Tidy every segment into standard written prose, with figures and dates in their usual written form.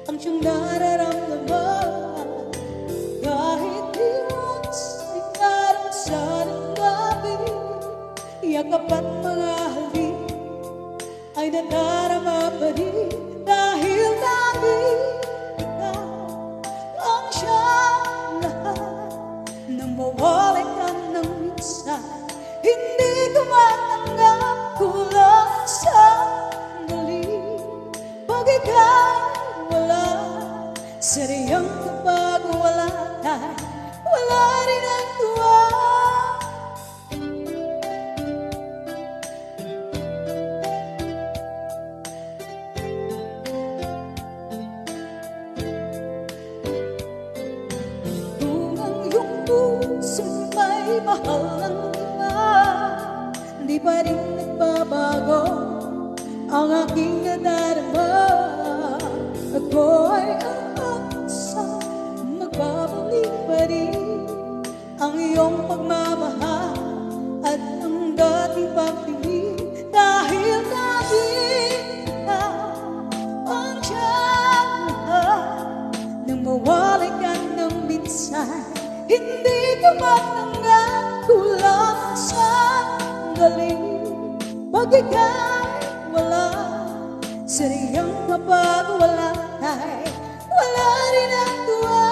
ang siyang nararamdaman. Kahit iwas ay naroon sa gabi, yakap at mga halik ay nadarama pa rin. Dahil lagi ikaw ang siyang lahat, nang mawalay ka ng minsan, hindi ko matanggap. Kulang sa sandali pag ikaw wala, sariyang kapag wala tayo, wala rin ang tuwa. Kung ang iyong puso'y may mahal ng iba, di pa rin nagbabago ang aking nadarama. Ako ay aasa, magbabalik pa rin ang iyong pagmamahal at ang dating pagtingin. Dahil laging ikaw ang siyang lahat, nang mawalay ka ng minsan, hindi ko matanggap. Kulang sa galing pag ika'y wala, sariyang kapag wala tayo, wala rin ang tuwa.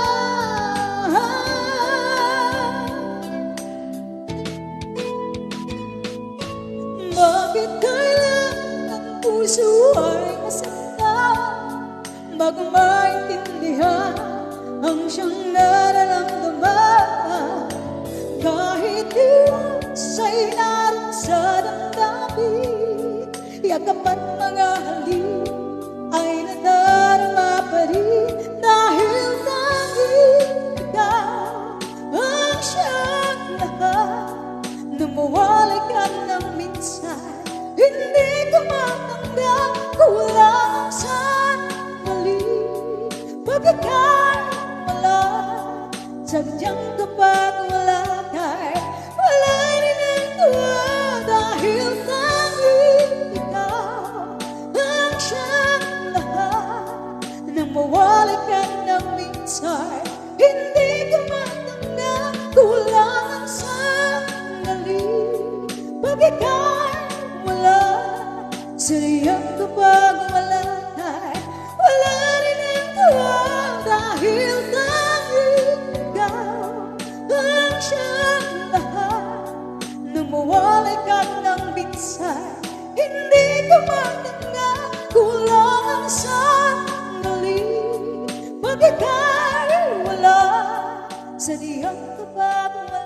Bakit kailan ang puso ay masaktan bago maintindihan ang siyang nararamdaman? Kahit iwas ay naroon sa damdamin, yakap at mga halik ay nadarama pa rin. Dahil laging ikaw ang siyang lahat, nang mawalay ka ng minsan, hindi ko matanggap. Kulang sa sandali pag ika'y wala, sadyang kapag wala tayo, wala rin ang tuwa. Dahil laging ikaw ang siyang lahat, nang mawalay ka ng minsan, hindi ko matanggap. Kulang ang sandali pag ika'y wala, sariyang kapag wala tayo, wala rin ang tuwa. Dahil laging ikaw ang siyang lahat, nang mawalay ka ng minsan, hindi ko matanggap. Kulang ang sandali pag ika'y wala, sariyang kapag wala.